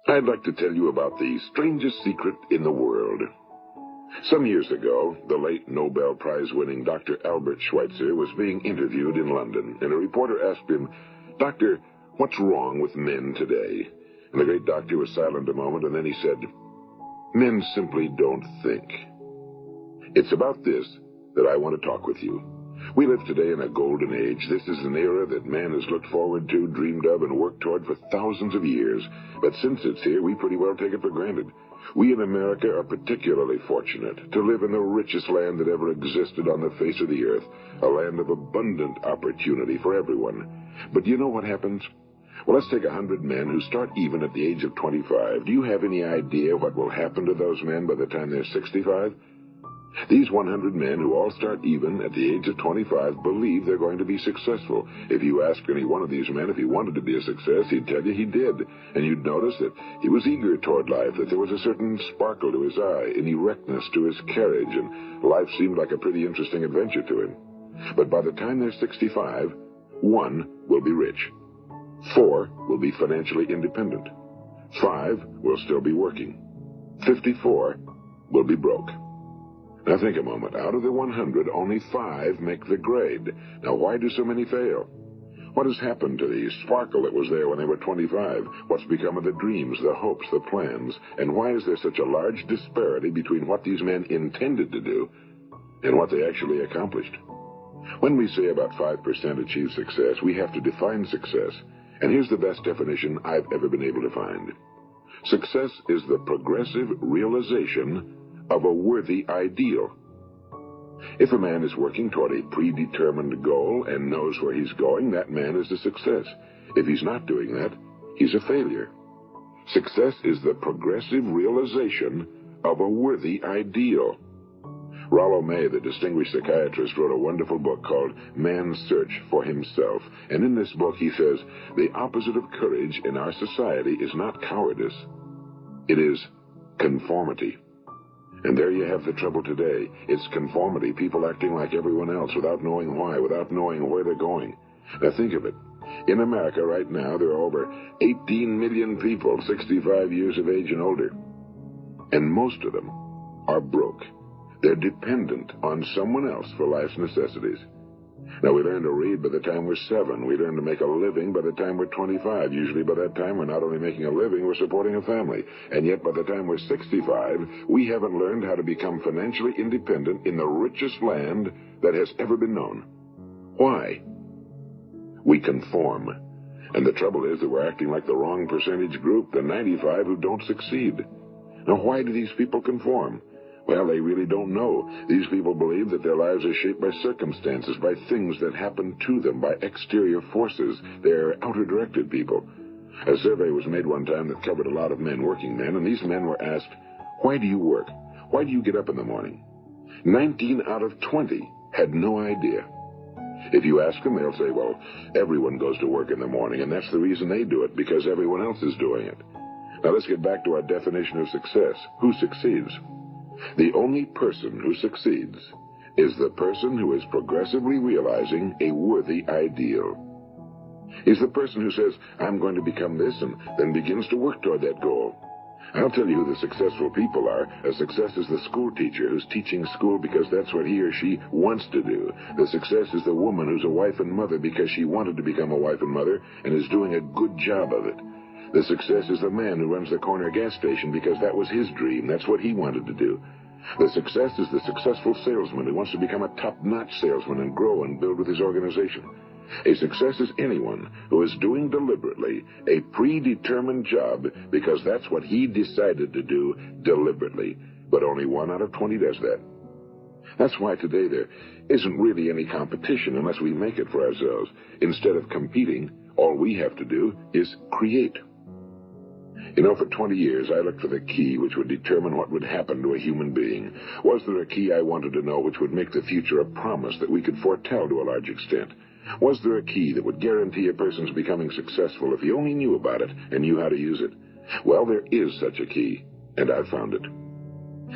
I'd like to tell you about the strangest secret in the world. Some years ago, the late Nobel Prize-winning Dr. Albert Schweitzer was being interviewed in London, and a reporter asked him, "Doctor, what's wrong with men today?" And the great doctor was silent a moment, and then he said, "Men simply don't think." It's about this that I want to talk with you. We live today in a golden age. This is an era that man has looked forward to, dreamed of, and worked toward for thousands of years. But since it's here, we pretty well take it for granted. We in America are particularly fortunate to live in the richest land that ever existed on the face of the earth, a land of abundant opportunity for everyone. But do you know what happens? Well, let's take 100 men who start even at the age of 25. Do you have any idea what will happen to those men by the time they're 65? These 100 men who all start even at the age of 25 believe they're going to be successful. If you asked any one of these men if he wanted to be a success, he'd tell you he did. And you'd notice that he was eager toward life, that there was a certain sparkle to his eye, an erectness to his carriage, and life seemed like a pretty interesting adventure to him. But by the time they're 65, 1 will be rich. 4 will be financially independent. 5 will still be working. 54 will be broke. Now think a moment. Out of the 100, only 5 make the grade. Now why do so many fail? What has happened to the sparkle that was there when they were 25? What's become of the dreams, the hopes, the plans? And why is there such a large disparity between what these men intended to do and what they actually accomplished? When we say about 5% achieve success, we have to define success. And here's the best definition I've ever been able to find. Success is the progressive realization of a worthy ideal. If a man is working toward a predetermined goal and knows where he's going, that man is a success. If he's not doing that, he's a failure. Success is the progressive realization of a worthy ideal. Rollo May, the distinguished psychiatrist, wrote a wonderful book called Man's Search for Himself. And in this book he says, the opposite of courage in our society is not cowardice. It is conformity. And there you have the trouble today. It's conformity, people acting like everyone else without knowing why, without knowing where they're going. Now think of it. In America right now, there are over 18 million people 65 years of age and older. And most of them are broke. They're dependent on someone else for life's necessities. Now, we learn to read by the time we're 7. We learn to make a living by the time we're 25. Usually by that time, we're not only making a living, we're supporting a family. And yet by the time we're 65, we haven't learned how to become financially independent in the richest land that has ever been known. Why? We conform. And the trouble is that we're acting like the wrong percentage group, the 95 who don't succeed. Now, why do these people conform? Well, they really don't know. These people believe that their lives are shaped by circumstances, by things that happen to them, by exterior forces. They're outer-directed people. A survey was made one time that covered a lot of men, working men, and these men were asked, "Why do you work? Why do you get up in the morning?" 19 out of 20 had no idea. If you ask them, they'll say, well, everyone goes to work in the morning, and that's the reason they do it, because everyone else is doing it. Now let's get back to our definition of success. Who succeeds? The only person who succeeds is the person who is progressively realizing a worthy ideal. Is the person who says, I'm going to become this, and then begins to work toward that goal. I'll tell you who the successful people are. A success is the school teacher who's teaching school because that's what he or she wants to do. The success is the woman who's a wife and mother because she wanted to become a wife and mother and is doing a good job of it. The success is the man who runs the corner gas station because that was his dream. That's what he wanted to do. The success is the successful salesman who wants to become a top-notch salesman and grow and build with his organization. A success is anyone who is doing deliberately a predetermined job because that's what he decided to do deliberately. But only 1 out of 20 does that. That's why today there isn't really any competition unless we make it for ourselves. Instead of competing, all we have to do is create. You know, for 20 years, I looked for the key which would determine what would happen to a human being. Was there a key I wanted to know which would make the future a promise that we could foretell to a large extent? Was there a key that would guarantee a person's becoming successful if he only knew about it and knew how to use it? Well, there is such a key, and I've found it.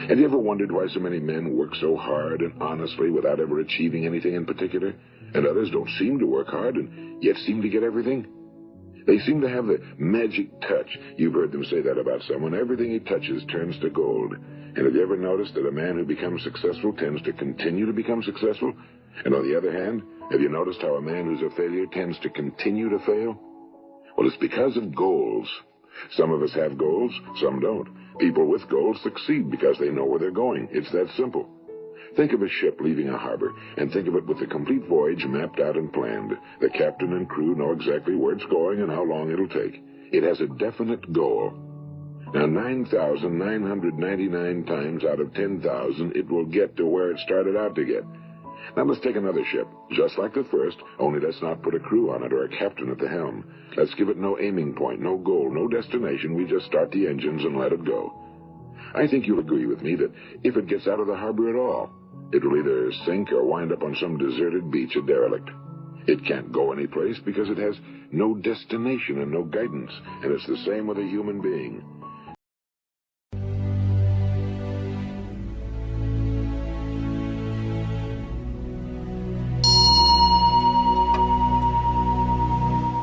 Have you ever wondered why so many men work so hard and honestly without ever achieving anything in particular, and others don't seem to work hard and yet seem to get everything? They seem to have the magic touch. You've heard them say that about someone. Everything he touches turns to gold. And have you ever noticed that a man who becomes successful tends to continue to become successful? And on the other hand, have you noticed how a man who's a failure tends to continue to fail? Well, it's because of goals. Some of us have goals, some don't. People with goals succeed because they know where they're going. It's that simple. Think of a ship leaving a harbor, and think of it with the complete voyage mapped out and planned. The captain and crew know exactly where it's going and how long it'll take. It has a definite goal. Now, 9,999 times out of 10,000, it will get to where it started out to get. Now, let's take another ship, just like the first, only let's not put a crew on it or a captain at the helm. Let's give it no aiming point, no goal, no destination. We just start the engines and let it go. I think you'll agree with me that if it gets out of the harbor at all, it'll either sink or wind up on some deserted beach, a derelict. It can't go anyplace because it has no destination and no guidance, and it's the same with a human being.